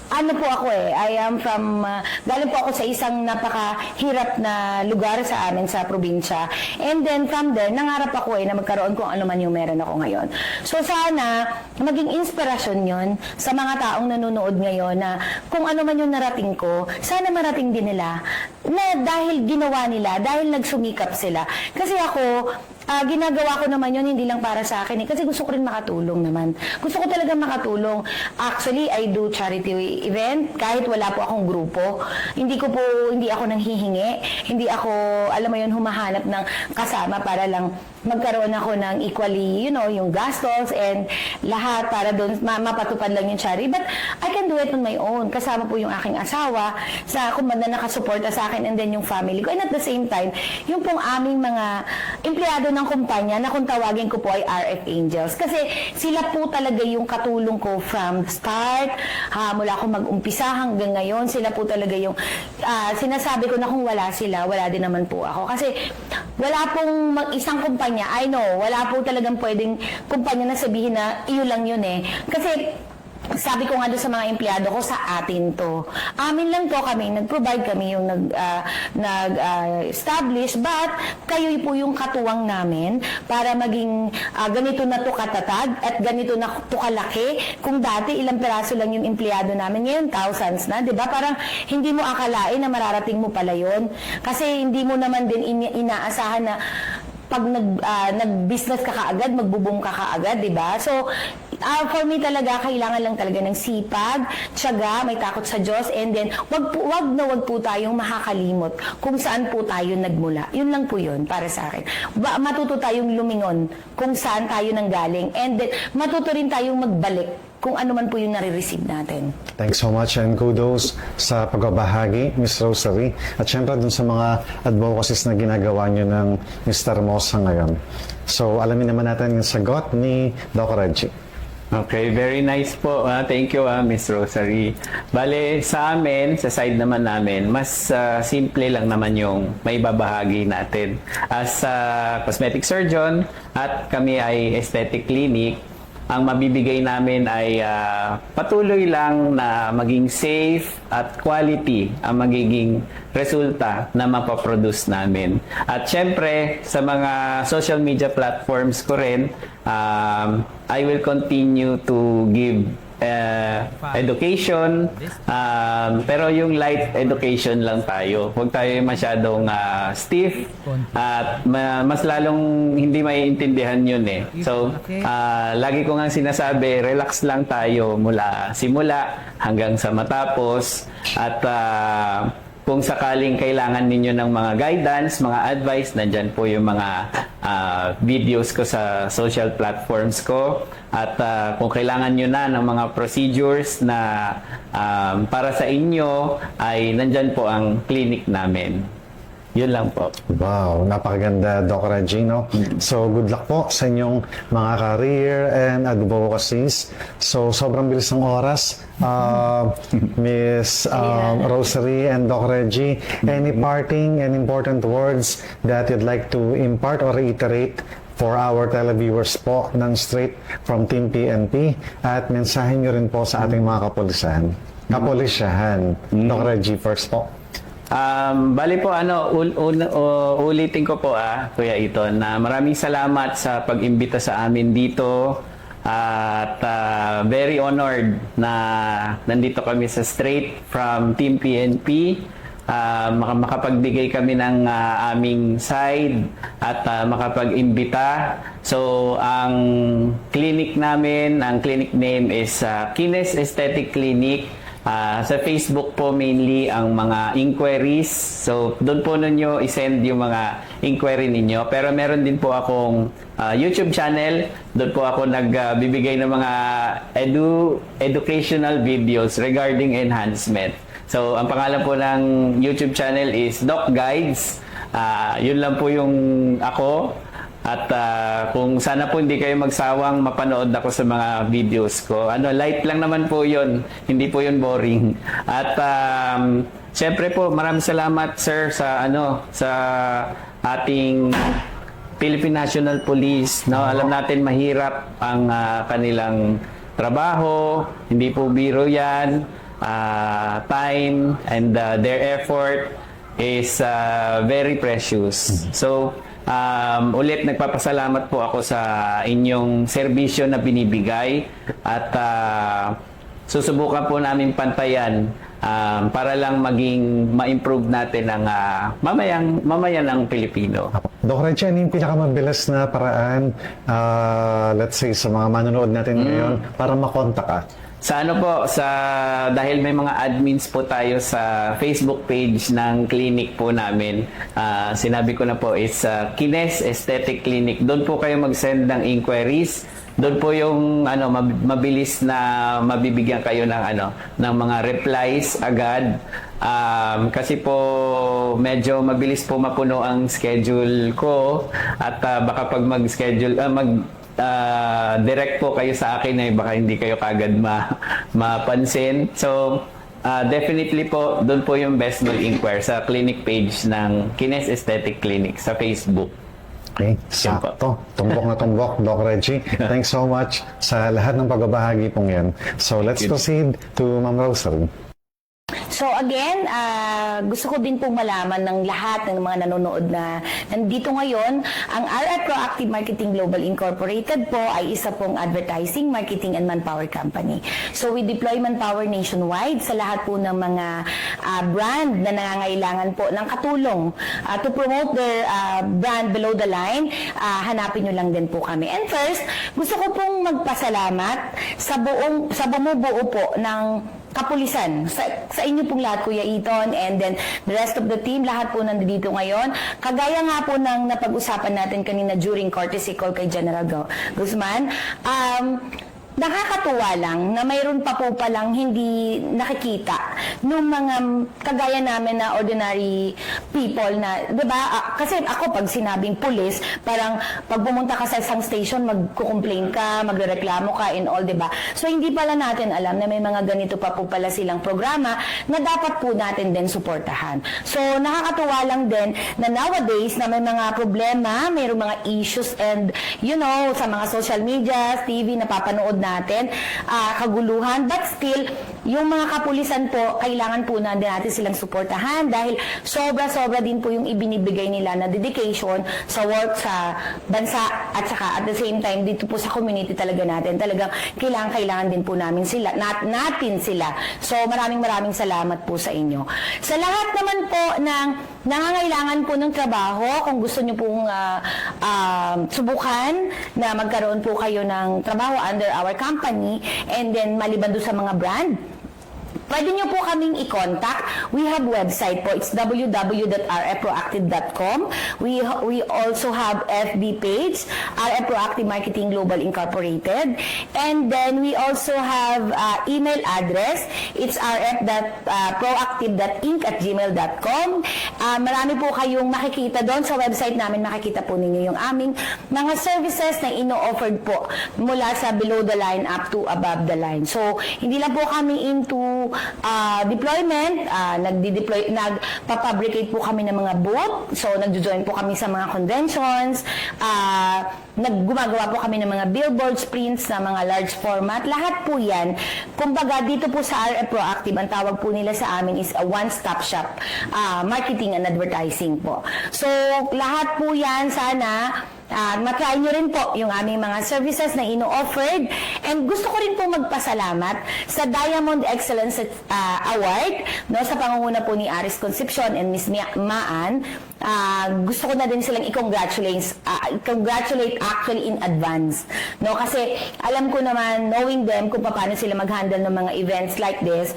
ano po ako eh, I am from, galing po ako sa isang napakahirap na lugar sa amin sa probinsya. And then from there, nangarap ako eh na magkaroon kung ano man yung meron ako ngayon. So sana, maging inspirasyon yun sa mga taong nanonood ngayon na kung ano man yung narating ko, sana marating din nila na dahil ginawa nila, dahil nagsumikap sila. Kasi ako, ginagawa ko naman yun hindi lang para sa akin eh, kasi gusto ko rin makatulong naman. Gusto ko talaga makatulong. Actually, I do charity event kahit wala po akong grupo. Hindi ako nanghihingi. Hindi ako, alam mo yun, humahanap ng kasama para lang magkaroon ako ng equally, yung gastos and lahat para doon mapatupad lang yung charity. But I can do it on my own. Kasama po yung aking asawa sa kumanda nakasuporta sa akin and then yung family ko. And at the same time, yung pong aming mga empleyado ng kumpanya na kung tawagin ko po ay RF Angels. Kasi sila po talaga yung katulong ko from start, mula ako mag-umpisa hanggang ngayon. Sila po talaga yung sinasabi ko na kung wala sila, wala din naman po ako. Kasi wala pong isang kumpanya, I know, wala po talagang pwedeng kumpanya na sabihin na iyon lang yun eh. Kasi sabi ko nga doon sa mga empleyado ko, sa atin to. Amin lang to kami, nag-provide kami yung nag-establish, but kayo po yung katuwang namin para maging ganito na to katatag at ganito na to kalaki. Kung dati ilang peraso lang yung empleyado namin, ngayon thousands na, di ba? Parang hindi mo akalain na mararating mo pala yun. Kasi hindi mo naman din inaasahan na pag nag-business ka kaagad, magbo-boom ka kaagad, di ba? So, for me talaga, kailangan lang talaga ng sipag, tiyaga, may takot sa Diyos, and then, wag po tayong makakalimot kung saan po tayo nagmula. Yun lang po yun, para sa akin. Matuto tayong lumingon kung saan tayo nanggaling, and then, matuto rin tayong magbalik kung ano man po yung nare-receive natin. Thanks so much and kudos sa pagbabahagi, Miss Rosary. At syempre dun sa mga advocacies na ginagawa nyo ng Mr. Mosa ngayon. So, alamin naman natin yung sagot ni Doc Reggie. Okay, very nice po. Thank you, Miss Rosary. Bale, sa amin, sa side naman namin, mas simple lang naman yung may babahagi natin. As cosmetic surgeon at kami ay aesthetic clinic, ang mabibigay namin ay patuloy lang na maging safe at quality ang magiging resulta na mapaproduce namin. At syempre, sa mga social media platforms ko rin, I will continue to give education, pero yung light education lang tayo. Huwag tayo masyadong stiff at mas lalong hindi maiintindihan yun eh. So, lagi ko nga sinasabi, relax lang tayo mula simula hanggang sa matapos at kung sakaling kailangan ninyo ng mga guidance, mga advice, nandyan po yung mga videos ko sa social platforms ko. At kung kailangan nyo na ng mga procedures na para sa inyo, ay nandyan po ang clinic namin. Yun lang po. Wow, napakaganda, Doc Reggie, no? So, good luck po sa inyong mga career and advocacies. So, sobrang bilis ng oras. Miss Rosary and Doc Reggie, any parting and important words that you'd like to impart or reiterate for our televiewers po ng Straight from Team PNP at mensahe nyo rin po sa ating mga kapulisan. Kapulisyahan. Doc Reggie first po. Bali po ulitin ko po Kuya Iton, na maraming salamat sa pag-imbita sa amin dito at very honored na nandito kami sa Straight from Team PNP. Makapagbigay kami ng aming side at makapag-imbita. So, ang clinic namin, ang clinic name is Kines Aesthetic Clinic. Sa Facebook po mainly ang mga inquiries. So, doon po ninyo isend yung mga inquiry ninyo. Pero meron din po akong YouTube channel. Doon po ako nagbibigay ng mga educational videos regarding enhancement. So, ang pangalan po ng YouTube channel is Doc Guides. Yun lang po yung ako. At kung sana po hindi kayo magsawang mapanood ako sa mga videos ko. Light lang naman po yun. Hindi po yun boring. At syempre po, maraming salamat sir sa sa ating Philippine National Police. No, alam natin mahirap ang kanilang trabaho. Hindi po biro yan. Time and their effort is very precious. So, ulit nagpapasalamat po ako sa inyong serbisyo na binibigay at susubukan po namin pantayan para lang maging ma-improve natin ang mamayan ng Pilipino. Doc Reggie, ano yung pinakamabilis na paraan, let's say, sa mga manonood natin ngayon para makontak ka? Dahil may mga admins po tayo sa Facebook page ng clinic po namin, sinabi ko na po is Kines Aesthetic Clinic. Doon po kayo mag-send ng inquiries. Doon po yung mabilis na mabibigyan kayo ng mga replies agad. Kasi po medyo mabilis po mapuno ang schedule ko at baka pag mag-schedule direct po kayo sa akin baka hindi kayo kagad mapansin. So, definitely po, doon po yung best mag-inquire sa clinic page ng Kines Aesthetic Clinic sa Facebook. Okay, sakto. Tumbok na tumbok, Doc Reggie. Thanks so much sa lahat ng pagbabahagi pong yan. So, let's proceed to Ma'am Rosary. So again, gusto ko din pong malaman ng lahat ng mga nanonood na nandito ngayon, ang RF Proactive Marketing Global Incorporated po ay isa pong advertising, marketing and manpower company. So we deploy manpower nationwide sa lahat po ng mga brand na nangangailangan po ng katulong to promote their brand below the line. Hanapin nyo lang din po kami. And first, gusto ko pong magpasalamat sa bumubuo po ng kapulisan. Sa inyo pong lahat, Kuya Iton, and then the rest of the team, lahat po nandito ngayon. Kagaya nga po ng napag-usapan natin kanina during courtesy call kay General Guzman, nakakatuwa lang na mayroon pa po palang hindi nakikita nung mga kagaya namin na ordinary people na, di ba? Kasi ako pag sinabing pulis, parang pag pumunta ka sa isang station, magko-complain ka, magrereklamo ka and all, di ba? So hindi pala natin alam na may mga ganito pa po pala silang programa na dapat po natin din suportahan. So nakakatuwa lang din na nowadays na may mga problema, mayroong mga issues and sa mga social media, TV, napapanood natin, kaguluhan, but still, yung mga kapulisan po, kailangan po natin silang suportahan dahil sobra-sobra din po yung ibinibigay nila na dedication sa work sa bansa at saka at the same time, dito po sa community talaga natin, talagang kailangan din po natin sila. So, maraming salamat po sa inyo. Sa lahat naman po ng nangangailangan po ng trabaho, kung gusto nyo pong subukan na magkaroon po kayo ng trabaho under our company and then maliban doon sa mga brand, pwede nyo po kaming i-contact. We have website po. It's www.rfproactive.com. We also have FB page, RF Proactive Marketing Global Incorporated. And then we also have email address. It's rf.proactive.inc@gmail.com. Marami po kayong makikita doon sa website namin. Makikita po ninyo yung aming mga services na ino-offered po mula sa below the line up to above the line. So, hindi lang po kami into deployment, nagpapabricate po kami ng mga booth. So, nagjo-join po kami sa mga conventions. Gumagawa po kami ng mga billboards, prints na mga large format. Lahat po yan. Kumbaga, dito po sa RF Proactive, ang tawag po nila sa amin is a one-stop shop marketing and advertising po. So, lahat po yan sana matry nyo rin po yung aming mga services na ino-offered. And gusto ko rin po magpasalamat sa Diamond Excellence Award, no, sa pangunguna po ni Aris Concepcion and Miss Maan. Gusto ko na din silang i-congratulate actually in advance. No, kasi alam ko naman, knowing them kung paano sila mag-handle ng mga events like this,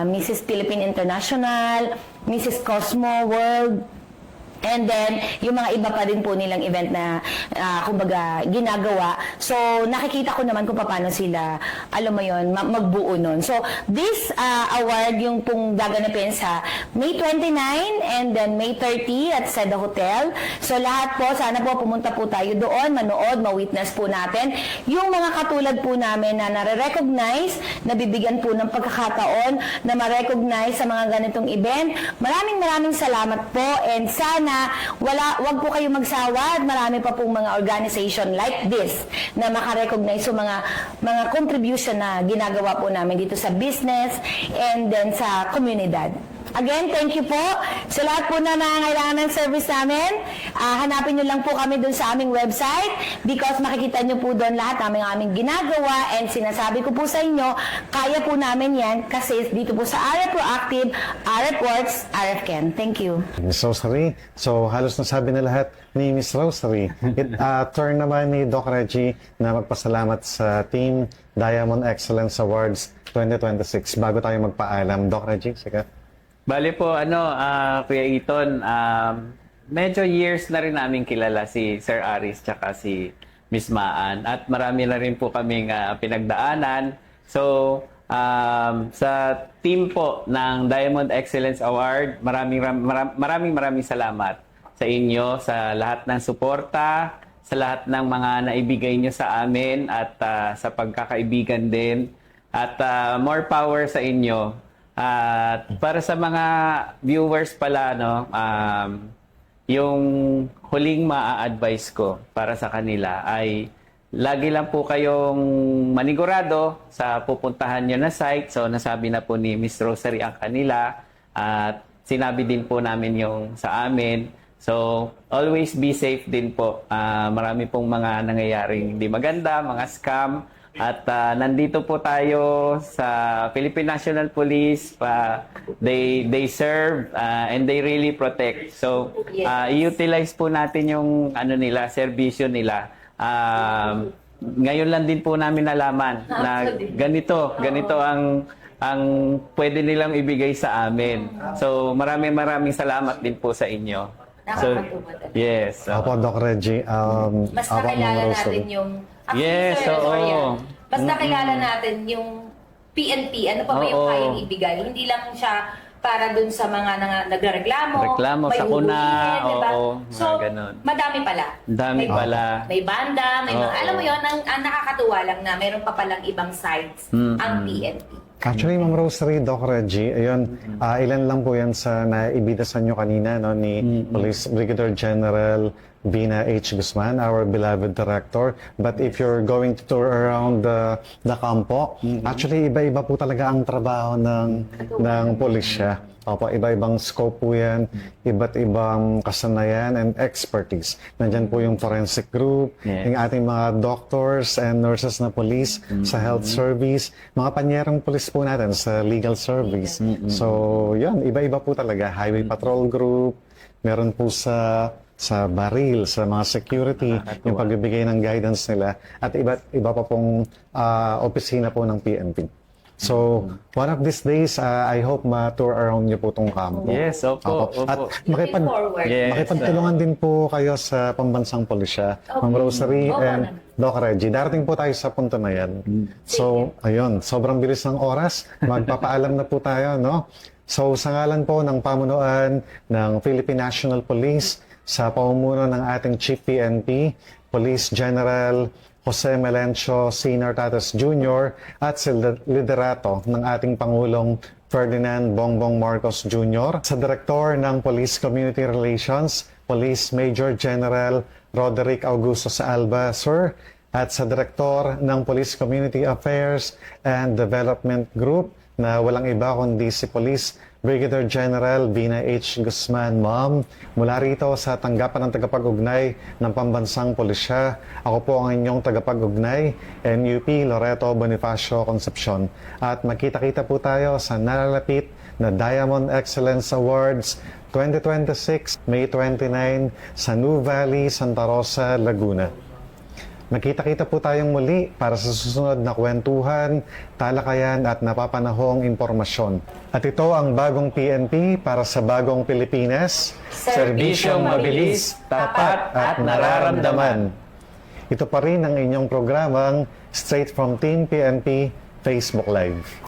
Mrs. Philippine International, Mrs. Cosmo World, and then, yung mga iba pa rin po nilang event na, kumbaga, ginagawa. So, nakikita ko naman kung paano sila, alam mo yun, magbuo nun. So, this award, yung pong gaganapin sa May 29 and then May 30 at Seda Hotel. So, lahat po, sana po pumunta po tayo doon, manood, ma-witness po natin. Yung mga katulad po namin na nare-recognize, nabibigyan po ng pagkakataon na ma-recognize sa mga ganitong event. Maraming salamat po, and sana wag po kayo magsawa at marami pa pong mga organization like this na makarecognize sa mga contribution na ginagawa po namin dito sa business and then sa komunidad. Again, thank you po sa lahat po na nangangailangan ng service namin. Hanapin nyo lang po kami dun sa aming website because makikita nyo po doon lahat ng aming ginagawa, and sinasabi ko po sa inyo, kaya po namin yan kasi dito po sa RF Proactive, RF Works, RF Ken. Thank you. Miss Rosary, so halos nasabi na lahat ni Miss Rosary. Turn naman ni Doc Reggie na magpasalamat sa Team Diamond Excellence Awards 2026 bago tayo magpaalam. Doc Reggie, sige. Bale po, Kuya Iton, medyo years na rin namin kilala si Sir Aris tsaka si Miss Maan, at marami na rin po kaming pinagdaanan. So, sa team po ng Diamond Excellence Award, maraming salamat sa inyo, sa lahat ng suporta, sa lahat ng mga naibigay nyo sa amin, at sa pagkakaibigan din. At more power sa inyo. At para sa mga viewers pala, no, yung huling maa-advise ko para sa kanila ay lagi lang po kayong manigurado sa pupuntahan nyo na site. So, nasabi na po ni Miss Rosary ang kanila at sinabi din po namin yung sa amin. So, always be safe din po. Marami pong mga nangyayaring hindi maganda, mga scam. At nandito po tayo sa Philippine National Police. They serve and they really protect. So, i-utilize po natin yung serbisyo nila. Ngayon lang din po namin nalaman na ganito ang pwede nilang ibigay sa amin. So, maraming salamat din po sa inyo. So, yes. Apo, Doc Reggie. Mas Apo, nakilala Ma'am Rosary. natin yung... Yes, oo. Mas nakilala natin yung PNP. Ano pa ba yung Oo. kayang ibigay? Hindi lang siya para dun sa mga nagreklamo. Reklamo, may sakuna, huhulihin, diba? oo, So, mga ganun. madami pala. Dami pala. May banda, may mga... Oo. Alam mo yun, ang nakakatuwa lang na meron pa palang ibang sides ang PNP. Actually, Ma'am Rosary, Doc Reggie, ayun, ilan lang po yan sa naibida sa inyo kanina, no, ni Police Brigadier General Vina H. Guzman, our beloved director. But if you're going to tour around the kampo, actually, iba-iba po talaga ang trabaho ng pulisya. Opo, iba-ibang scope po yan, iba't ibang kasanayan and expertise. Nandyan po yung forensic group, Yes. yung ating mga doctors and nurses na police sa health service, mga panyerang police po natin sa legal service. So, yun, iba-iba po talaga. Highway patrol group, meron po sa baril, sa mga security, yung pagbibigay ng guidance nila, at iba pa pong opisina po ng PNP. So, one of these days, I hope ma-tour around niyo po itong kampo. Yes, opo. At Looking forward. Yes. makipagtulungan din po kayo sa pambansang pulisya, Ma'am Rosary Oo, and Doc Reggie. Darating po tayo sa punto na yan. So, ayun, sobrang bilis ng oras. Magpapaalam na po tayo, no? So, sa ngalan po ng pamunuan ng Philippine National Police, sa pamumuno ng ating Chief PNP, Police General Jose Melencio Sr. Tatas Jr. at sa liderato ng ating Pangulong Ferdinand Bongbong Marcos Jr., sa Direktor ng Police Community Relations, Police Major General Roderick Augusto Alba, Sir, at sa Direktor ng Police Community Affairs and Development Group na walang iba kundi si Police Brigadier General Bina H. Guzman, Ma'am. Mula rito sa tanggapan ng tagapag-ugnay ng Pambansang Pulisya, ako po ang inyong tagapag-ugnay, NUP Loreto Bonifacio Concepcion. At magkita-kita po tayo sa nalalapit na Diamond Excellence Awards 2026, May 29, sa New Valley, Santa Rosa, Laguna. Magkita-kita po tayong muli para sa susunod na kwentuhan, talakayan at napapanahong impormasyon. At ito ang bagong PNP para sa bagong Pilipinas. Serbisyong mabilis, tapat at nararamdaman. Ito pa rin ang inyong programang Straight from Team PNP Facebook Live.